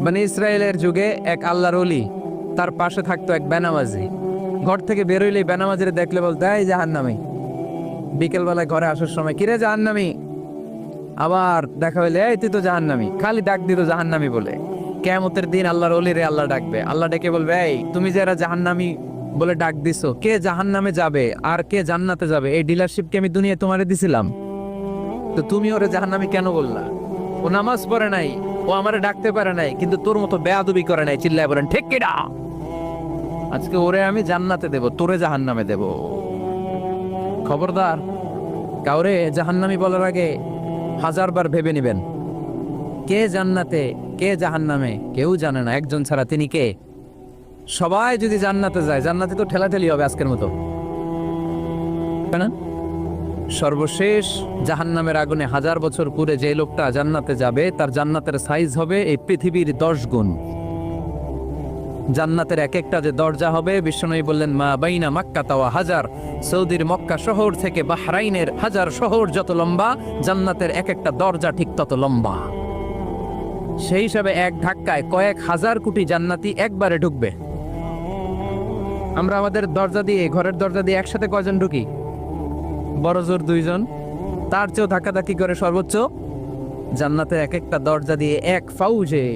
বনি ইসরায়েলের যুগে এক আল্লাহর ওলি, তার পাশে থাকতো এক বেনামাজি। ঘর থেকে বেরোইলেই বেনামাজিরে দেখলে বলতো, এই জাহান্নামী। বিকেলবেলায় ঘরে আসার সময়, কিরে জাহান্নামী? আবার দেখা হইলে, এই তুই তো জাহান্নামী। খালি ডাক দিত জাহান্নামী বলে। কিয়ামতের দিন আল্লাহর ওলিরে আল্লাহ ডাকবে। আল্লাহ ডেকে বলবে, এই তুমি যে এরা জাহান্নামী বলে ডাক দিছো, কে জাহান্নামে যাবে আর কে জান্নাতে যাবে, এই ডিলারশিপ কি আমি দুনিয়ায় তোমারে দিছিলাম? তো তুমি ওরে জাহান্নামী কেন বললা? ও নামাজ পড়ে নাই, ও আমারে ডাকতে পারে নাই, কিন্তু তোর মতো বেয়াদবি করে নাই। চিল্লায় বলেন ঠিক কিনা? আজকে ওরে আমি জান্নাতে দেব, তোরে জাহান্নামে দেব। খবরদার, কাউরে জাহান্নামী বলার আগে 1000 বার ভেবে নেবেন। কে জান্নাতে কে জাহান্নামে কেউ জানে না, একজন ছাড়া। তিনি কে? সবাই যদি জান্নাতে যায়, জান্নাতে তো ঠেলাঠেলি হবে আজকের মতো, তাই না? সর্বশেষ জাহান্নামের আগুনে 1000 বছর পুরে যে লোকটা জান্নাতে যাবে, তার জান্নাতের সাইজ হবে এই পৃথিবীর 10 গুণ। জান্নাতের এক একটা যে দরজা হবে, বিশ্বনবী বললেন, মা বাইনা মাক্কা তাওয়া হাজার। সৌদির মক্কা শহর থেকে বাহরাইনের হাজার শহর যত লম্বা, জান্নাতের এক একটা দরজা ঠিক তত লম্বা। সেই হিসাবে এক ধাক্কায় কয়েক হাজার কোটি জান্নাতি একবারে ঢুকবে। আমরা আমাদের দরজা দিয়ে, ঘরের দরজা দিয়ে একসাথে কয়জন ঢুকি? বড় জোর 2 জন। তার চেয়েও ধাক্কাধাক্কি করে সর্বোচ্চ জান্নাতে এক একটা দরজা দিয়ে এক ফাউজে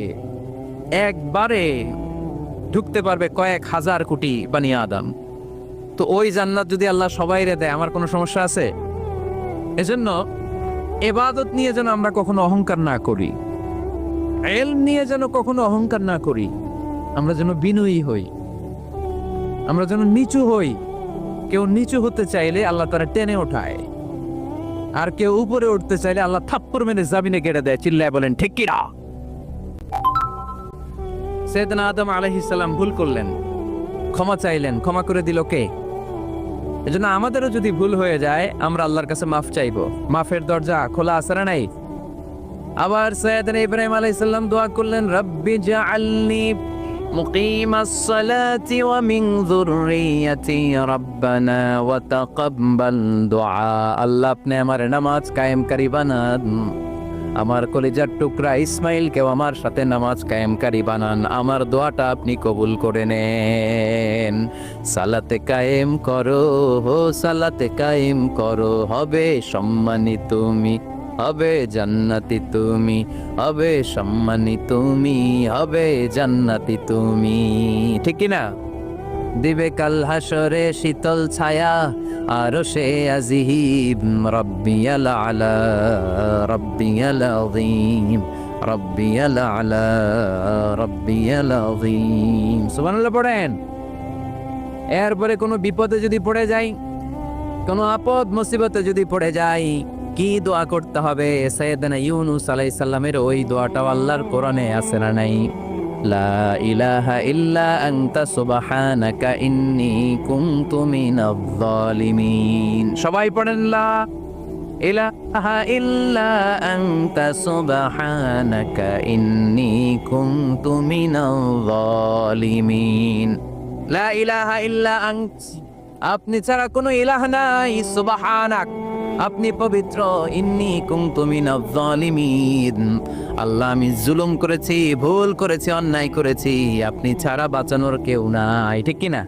একবারে ঢুকতে পারবে কয়েক হাজার কোটি বানি আদম। তো ওই জান্নাত যদি আল্লাহ সবাইরে দেয়, আমার কোনো সমস্যা আছে? এজন্য ইবাদত নিয়ে যেন আমরা কখনো অহংকার না করি, ইলম নিয়ে যেন কখনো অহংকার না করি। আমরা যেন বিনয়ী হই, আমরা যেন নিচু হই। কেউ নিচু হতে চাইলে আল্লাহ তারা টেনে ওঠায়, আর কেউ উপরে উঠতে চাইলে আল্লাহ থাপ্পড় মেরে জামিনে গেড়ে দেয়। চিল্লায় বলেন ঠিক কিনা? সাইয়েদনা আদম আলাইহিস সালাম ভুল করলেন, ক্ষমা চাইলেন, ক্ষমা করে দিল কে? এজন্য আমাদেরও যদি ভুল হয়ে যায়, আমরা আল্লাহর কাছে মাফ চাইবো। মাফের দরজা খোলা আছে না নাই? আবার সাইয়েদনা ইব্রাহিম আলাইহিস সালাম দোয়া করলেন, রব্বি জাআলনি মুকিমাস সালাতি ওয়া মিন যুররিয়াতি রব্বানা ওয়া তাকাব্বাল দুআ। আল্লাহ আপনি আমার নামাজ কায়েমকারী বানান, আমার কলিজার টুকরা ইসমাইলকেও আমার সাথে নামাজ কায়েমকারী বানান, আমার দোয়াটা আপনি কবুল করে নেন। সালাতে কায়েম করো, সালাতে কায়েম করো, হবে সম্মানী তুমি, হবে জান্নাতি তুমি, হবে সম্মানী তুমি, হবে জান্নাতি তুমি। ঠিক কি না? দিবে কাল হাসরে শীতল ছায়া, আরশে আজিম, রব্বিয়াল আলা, রব্বিয়াল আযীম, রব্বিয়াল আলা, রব্বিয়াল আযীম। সুবহানাল্লাহ পড়েন। এরপরে কোনো বিপদে যদি পড়ে যাই, কোনো আপদ মুসিবতে যদি পড়ে যাই, কি দোয়া করতে হবে? সাইয়েদনা ইউনূস আলাইহিস সালামের ওই দোয়াটাও আল্লাহর কোরআনে আছে না নাই? লা ইলাহা ইল্লা আনতা সুবহানাকা ইন্নী কুনতু মিনাজ জালিমিন। সবাই পড়েন, লা ইলাহা ইল্লা আনতা সুবহানাকা ইন্নী কুনতু মিনাজ জালিমিন। লা ইলাহা ইল্লা আনত, আপনি ছাড়া কোনো ইলাহ নাই, সুবহানাক, আপনি পবিত্র, ইন্নী কুনতু মিনাজ জালিমিন, আল্লাহ আমি জুলুম করেছি, ভুল করেছি, অন্যায় করেছি, আপনি ছাড়া বাঁচানোর কেউ নাই। ঠিক কি না?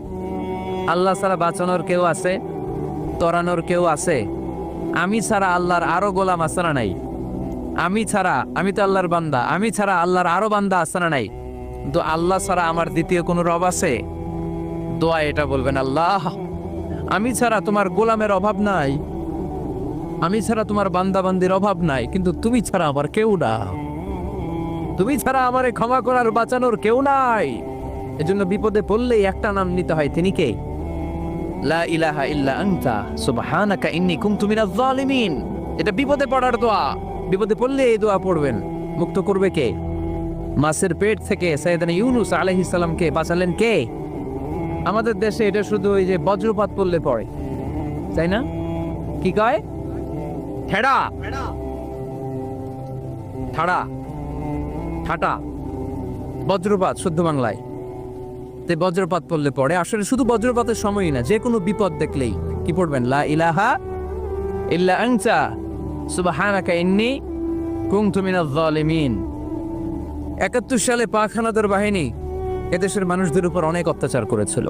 আল্লাহ ছাড়া বাঁচানোর কেউ আছে? তরানোর কেউ আছে? আমি ছাড়া আল্লাহর আরো গোলাম আছে না নাই? আমি ছাড়া, আমি তো আল্লাহর বান্দা, আমি ছাড়া আল্লাহর আরো বান্দা আছে না নাই? তো আল্লাহ ছাড়া আমার দ্বিতীয় কোনো রব আছে? দোয়া এটা বলবেন, আল্লাহ আমি ছাড়া তোমার গোলামের অভাব নাই, আমি ছাড়া তোমার বান্দা বান্দির অভাব নাই, কিন্তু তুমি ছাড়া আমার কেউ না, তুমি ছাড়া আমারে ক্ষমা করার বাঁচানোর কেউ নাই। এজন্য বিপদে পড়লেই একটা নাম নিতে হয়, তিনি কে? লা ইলাহা ইল্লা আনতা সুবহানাকা ইন্নী কুনতু মিনাজ জালিমিন। এটা বিপদে পড়ার দোয়া। বিপদে পড়লে এই দোয়া পড়বেন। মুক্ত করবে কে? মাছের পেট থেকে সাইয়েদনা ইউনূস আলাইহিস সালামকে বাঁচালেন কে? আমাদের দেশে এটা শুধু ওই যে বজ্রপাত পড়লে পড়ে, তাই না? কি কয়? ঠেড়া, ঠাড়া, ঠাটা, বজ্রপাত শুদ্ধ বাংলায়। তে বজ্রপাত পড়লে পড়ে। আসলে শুধু বজ্রপাতের সময়ই না, যে কোনো বিপদ দেখলেই কি পড়বেন? লা ইলাহা ইল্লা আনতা সুবহানাকা ইন্নী কুনতু মিনাজ জালিমিন। 71 সালে পাক হানাদার বাহিনী এদেশের মানুষদের উপর অনেক অত্যাচার করেছিল।